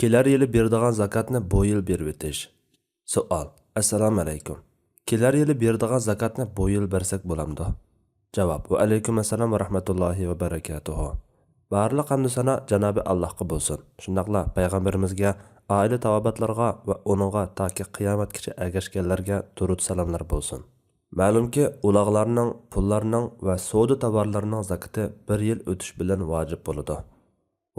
Kelar yili beradigan zakatni bu yil berib o'tish. Savol. Assalomu alaykum. Kelar yili beradigan zakatni bu yil bersak bo'lamdi? Javob. Va alaykum assalom va rahmatullohi va barakatuh. Barliq hamd sana Janobi Allohga bo'lsin. Shundaqla payg'ambarimizga, oila tavobatlarga va uningga toki qiyomatgacha ergashganlarga durud salomlar bo'lsin. Ma'lumki, ulag'larning, pullarning va savdo tovarlarining zakati bir yil o'tish bilan vojib bo'ladi.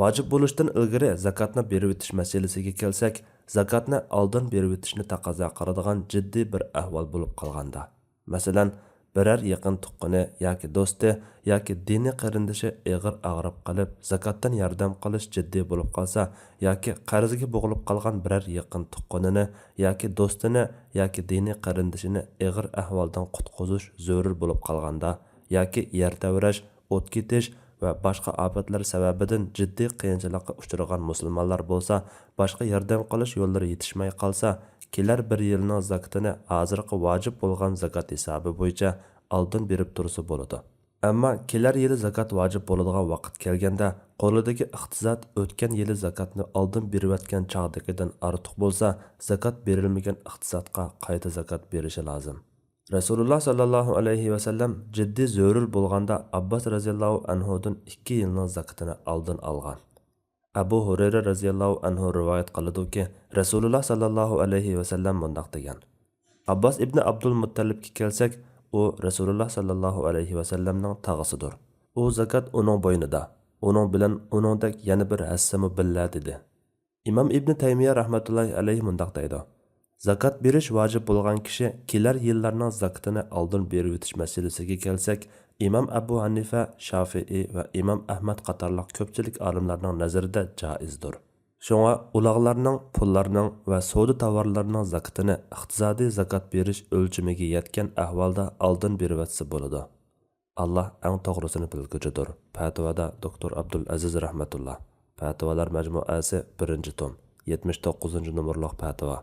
Vacib bo'lishdan ilgari zakatni berib o'tish masalasiga kelsak, zakatni oldin berib o'tishni taqozo qiladigan jiddiy bir ahvol bo'lib qolganda. Masalan, biror yaqin tuqqani yoki do'sti yoki diniy qarindoshi og'ir og'rib qolib, zakatdan yordam qilish jiddiy bo'lib qolsa yoki qarzga bo'g'ilib qolgan biror yaqin tuqqanini yoki do'stini yoki diniy qarindoshini og'ir ahvoldan qutqizish zarur bo'lib qolganda yoki yer tavrash, o't ketish va boshqa ofatlar sababidan jiddiy qiyinchilikqa uchragan musulmonlar bo'lsa, boshqa yordam qilish yo'llari yetishmay qolsa, kelar bir yilning zakatini hozirgi vojib bo'lgan zakat hisobi bo'yicha oldin berib tursa bo'ladi. Ammo kelar yili zakat vojib bo'ladigan vaqt kelganda, qo'lidagi iqtisod o'tgan yili zakatni oldin berayotgan chog'dagidan ortiq bo'lsa, zakat berilmagan iqtisodga qayta zakat berishi lozim. Rasululloh sallallohu alayhi va sallam jiddiy zarur bo'lganda Abbos radhiyallohu anhudan 2 yilning zakatini oldin olgan. Abu Hurayra radhiyallohu anhu rivoyat qiladi-ki, Rasululloh sallallohu alayhi va sallam mundaq degan. Abbos ibn Abdul Muttalibga kelsak, u Rasululloh sallallohu alayhi va sallamning tag'isidir. U zakat uning bo'ynida. Uning bilan uningdek yana bir hassami billa dedi. Imom Ibn Taymiya rahmatullohi alayhi mundaq deydi. Zakat berish vojib bo'lgan kishi kelar yillarning zakatini oldin berib o'tish masalasiga kelsak, Imom Abu Hanifa, Shafi'i va Imom Ahmad qatorliq ko'pchilik olimlarning nazarida joizdir. Shunga ulag'larning, pullarning va savdo tovarlarining zakatini iqtisodiy zakat berish o'lchamiga yetgan ahvolda oldin berib o'tsa bo'ladi. Alloh eng to'g'risini bilguchidir. Fatvoda Dr. Abdul Aziz rahmatulloh. Fatvolar majmuasi 1-tom, 79-numurliq fatvo.